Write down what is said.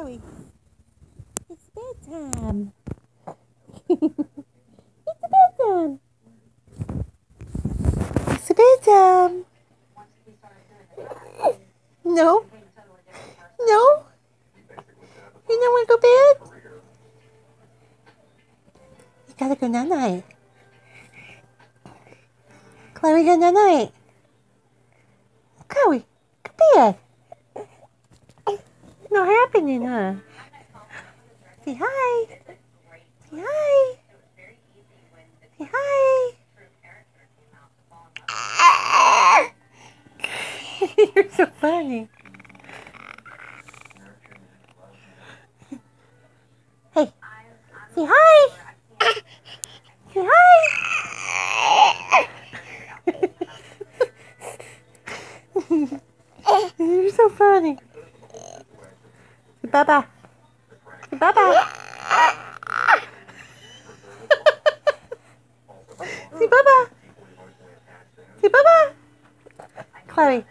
Chloe, it's bedtime. It's bedtime. It's bedtime. No. No. You don't want to go bed? You gotta go night-night. Chloe, go night-night. Chloe, go bed. No happening, huh? Say hi. Say hi. Say hi. You're so funny. Hey, say hi. Say hi. You're so funny. Say bye-bye. Say bye-bye. Say bye-bye. Say bye-bye. Chloe.